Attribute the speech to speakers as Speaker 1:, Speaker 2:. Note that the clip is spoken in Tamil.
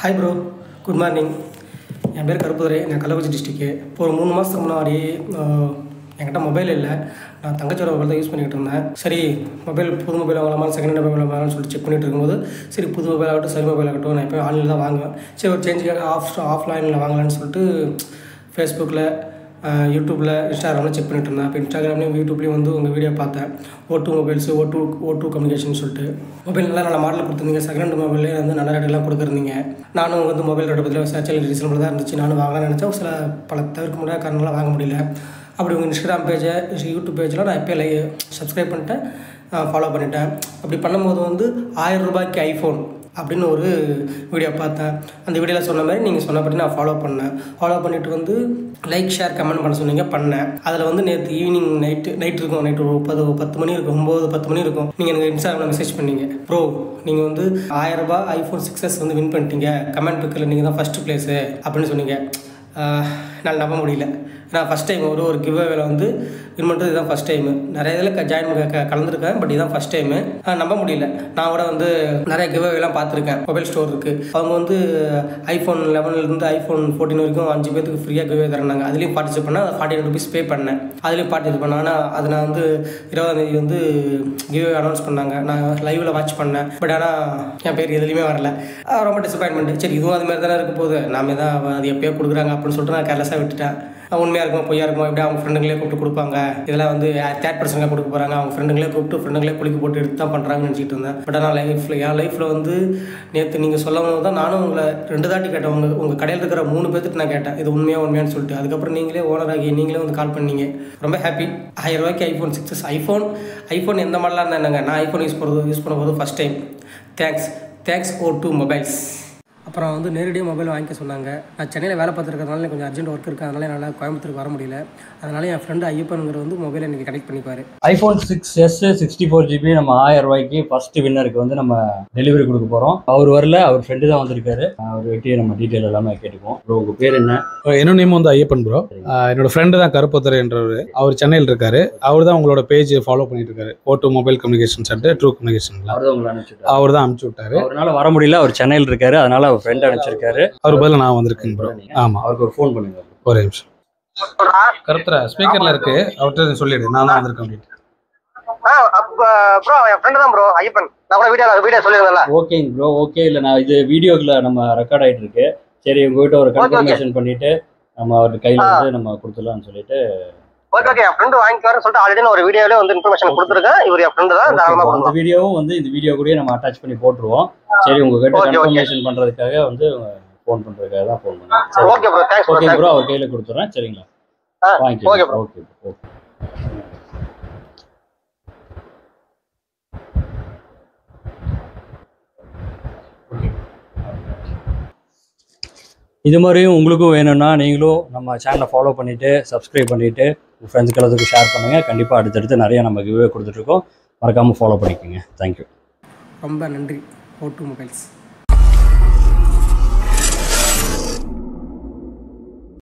Speaker 1: Hi bro, good morning. என் பேர் கருப்புதுரை. நான் கள்ளக்குறிச்சி டிஸ்ட்ரிக்ட்டு. இப்போ ஒரு 3 மாதத்துக்கு முன்னாடி என்கிட்ட மொபைல் இல்லை. நான் தங்கச்சியோட மொபைல் தான் யூஸ் பண்ணிக்கிட்டு இருந்தேன். சரி, புது மொபைல் வாங்கலாமா செகண்ட் ஹேண்ட் மொபைல் வாங்கலாம்னு சொல்லிட்டு செக் பண்ணிட்டு இருக்கும்போது, சரி புது மொபைல் ஆகட்டும் சரி மொபைல் ஆகட்டும் நான் எப்போயும் ஆன்லைனில் தான் வாங்குவேன். சரி ஒரு சேஞ்சுக்காக ஆஃப்லைனில் வாங்கலான்னு சொல்லிட்டு ஃபேஸ்புக்கில், யூடியூப்பில், இன்ஸ்டாகிராமில் செக் பண்ணிட்டு இருந்தேன். இப்போ இன்ஸ்டாகிராம்லேயும் யூடியூப்லேயும் வந்து உங்கள் வீடியோ பார்த்தேன். O2 மொபைல்ஸு, O2 கம்யூனிகேஷன் சொல்லிட்டு மொபைல் நல்ல மாடல் கொடுத்துருந்தீங்க. செகண்ட் ஹேண்ட் மொபைலே வந்து நல்ல ரேட்டெல்லாம் கொடுக்குறீங்க. நானும் வந்து மொபைல் ரேட்டை பற்றி விசாரிச்சு ரீசனபிள் தான் இருந்துச்சு. நானும் வாங்கலாம்னு நினச்சேன். பல தவிர்க்க முடியாத காரணங்களாக வாங்க முடியல. அப்படி உங்கள் இன்ஸ்டாகிராம் பேஜை, யூடியூப் பேஜில் நான் எப்போயே சப்ஸ்கிரைப் பண்ணிட்டேன், ஃபாலோ பண்ணிட்டேன். அப்படி பண்ணும்போது வந்து 1000 ரூபாய்க்கு ஐஃபோன் அப்படின்னு ஒரு வீடியோ பார்த்தேன். அந்த வீடியோவில் சொன்ன மாதிரி நீங்கள் சொன்னபடி நான் ஃபாலோ பண்ணிவிட்டு வந்து லைக், ஷேர், கமெண்ட் பண்ண சொன்னீங்க, பண்ணேன். அதில் வந்து நேற்று ஈவினிங் நைட் இருக்கும், நைட்டு ஒரு 10 மணி இருக்கும், 9-10 மணி இருக்கும். நீங்கள் எனக்கு இன்ஸ்டாகிராமில் மெசேஜ் பண்ணீங்க, ப்ரோ நீங்கள் வந்து 1000 ரூபாய் ஐஃபோன் 6s வந்து வின் பண்ணிட்டீங்க, கமெண்ட் இருக்குல்ல நீங்கள் தான் ஃபஸ்ட்டு ப்ளேஸு அப்படின்னு சொன்னீங்க. நான் நம்ப முடியல. நான் ஃபஸ்ட் டைம் ஒரு கிவ்அவேல வந்து வின் பண்ணுறது இதுதான் ஃபஸ்ட் டைமு. நிறைய இதில் கலந்துருக்கேன், பட் இதுதான் ஃபஸ்ட் டைமு. நம்ப முடியல. நான் கூட வந்து நிறைய கிவ்அவேலாம் பார்த்துருக்கேன். மொபைல் ஸ்டோர் இருக்குது. அவங்க வந்து iPhone 11 iPhone 14 வரைக்கும் 5 பேருக்கு ஃப்ரீயாக கிவ்அவே தராங்க. அதுலேயும் பார்ட்டிசிபேட் பண்ணேன். 49 rupees பே பண்ணேன். அதுலேயும் பார்ட்டிசிபேட் பண்ணேன். ஆனால் அது நான் வந்து 20ஆம் தேதி வந்து கிவ்அவே அனௌன்ஸ் பண்ணாங்க. நான் லைவில் வாட்ச் பண்ணேன். பட் ஆனால் என் பேர் எதுலேயுமே வரல. ரொம்ப டிசப்பாயின்மெண்ட். சரி இதுவும் அதுமாதிரி தானே இருக்க போகுது, நாம தான் அது எப்போயோ கொடுக்குறாங்க அப்படின்னு சொல்லிட்டு நான் கேர்லெஸ்ஸாக விட்டுட்டேன். உண்மையாக இருக்குமா பொய்யா இருக்குமா, எப்படியா அவங்க ஃப்ரெண்டுங்களே கூப்பிட்டு கொடுப்பாங்க, இதெல்லாம் வந்து தேர்ட் பர்சனாக கொடுக்க போகிறாங்க, அவங்க ஃப்ரெண்டுங்களே குளிக்க போட்டு எடுத்து தான் பண்ணுறாங்கன்னு நினச்சிட்டு இருந்தேன். பட் ஆனால் என் லைஃப்பில் வந்து நேற்று நீங்கள் சொல்லும் போது தான் நானும் உங்களை 2 தாட்டி கேட்டேன். உங்கள் கடையில் இருக்கிற 3 பேர்த்துட்டு நான் கேட்டேன் இது உண்மையானு சொல்லிட்டு. அதுக்கப்புறம் நீங்களே ஓனர் ஆகி நீங்களே வந்து கால் பண்ணீங்க. ரொம்ப ஹாப்பி. 1000 ரூபாய்க்கு iPhone 6s. ஐஃபோன் எந்த மாடலாக இருந்தால் என்னங்க, நான் ஐஃபோன் யூஸ் பண்ணும்போது first time. Thanks O2 mobiles. அப்புறம் வந்து நேரடியாக மொபைல் வாங்கிக்க சொன்னாங்க. நான் சென்னையில் வேலை பார்த்துருக்கிறதுனால கொஞ்சம் அர்ஜென்ட் ஒர்க் இருக்குது, அதனால என்னால் கோயம்புத்தூருக்கு வர முடியல. அதனால என் ஃப்ரெண்டு ஐயப்பனுங்கிற வந்து மொபைல் எனக்கு கனெக்ட் பண்ணிக்குவார்.
Speaker 2: iPhone 6s 64GB நம்ம 1000 ரூபாய்க்கு ஃபர்ஸ்ட் வின்னருக்கு வந்து நம்ம டெலிவரி கொடுக்க போகிறோம். அவர் வரல, அவர் ஃப்ரெண்டு தான் வந்திருக்காரு. அவர் வெட்டியே நம்ம டீட்டெயில் எல்லாமே கேட்டுக்குவோம். ப்ரோ உங்கள் பேர் என்ன?
Speaker 3: என்னோட நேம் வந்து ஐயப்பன் ப்ரோ. என்னோட ஃப்ரெண்டு தான் கருப்புதுரை என்றவர். அவர் சென்னையில் இருக்காரு. அவர் தான் உங்களோட பேஜ் ஃபாலோ பண்ணிட்டு இருக்காரு. O2 mobile communication centre, true communication. அவர் தான் அனுப்பிச்சு விட்டாரு.
Speaker 2: அவரால் வர முடியல, அவர் சென்னையில் இருக்காரு, அதனால அவர் ஃப்ரெண்ட் அனுப்பிச்சிருக்காரு.
Speaker 3: அவர் பதில் நான் வந்திருக்கேன் ப்ரோ. ஆமா,
Speaker 2: அவருக்கு ஒரு ஃபோன் பண்ணுங்க.
Speaker 3: ஒரு நிமிஷம். கருத்துரா ஸ்பீக்கர்ல இருக்கு, அவர்கிட்ட சொல்லிடு நான் தான் வந்திருக்கேன் அப்படின்னு.
Speaker 1: ப்ரோ என் ஃப்ரெண்டு தான் ப்ரோ ஐயப்பன். நான் கூட வீடியோ சொல்லிருந்தேன்ல.
Speaker 2: ஓகேங்க ப்ரோ. ஓகே, இல்லை நான் இது வீடியோக்குள்ள நம்ம ரெக்கார்ட் ஆகிட்டு இருக்கு. சரி உங்ககிட்ட ஒரு கன்ஃபர்மேஷன் பண்ணிட்டு நம்ம அவருக்கு கையில் வந்து நம்ம கொடுத்துடலாம்னு சொல்லிட்டு.
Speaker 1: ஓகே, என் ஃப்ரெண்டு வாங்கிக்குவாருன்னு சொல்லிட்டு ஆல்ரெடி நான் ஒரு வீடியோல வந்து இன்ஃபர்மேஷன் கொடுத்துருக்கேன். இவர் என் ஃப்ரெண்டு தான்.
Speaker 2: அந்த வீடியோவும் வந்து இந்த வீடியோ கூட நம்ம அட்டாச் பண்ணி போட்டுருவோம். சரி உங்ககிட்ட கன்ஃபர்மேஷன் பண்றதுக்காக வந்து ஃபோன் பண்றதுக்காக தான் ஃபோன் பண்ணேன்.
Speaker 1: Okay bro, thanks.
Speaker 2: Okay bro, அவர் கையில கொடுத்துறேன். சரிங்களா? வாங்கிக்கோ. Okay bro. ஓகே. இது மாதிரியும் உங்களுக்கும் வேணும்னா நீங்களும் நம்ம சேனலை ஃபாலோ பண்ணிவிட்டு சப்ஸ்கிரைப் பண்ணிவிட்டு உங்கள் ஃப்ரெண்ட்ஸுக்கு எல்லாத்துக்கும் ஷேர் பண்ணுங்கள். கண்டிப்பாக அடுத்தடுத்து நிறையா நம்ம கிவ்அவே கொடுத்துட்ருக்கோம். மறக்காமல் ஃபாலோ பண்ணிக்கோங்க. தேங்க்யூ.
Speaker 1: ரொம்ப நன்றி O2 மொபைல்ஸ்.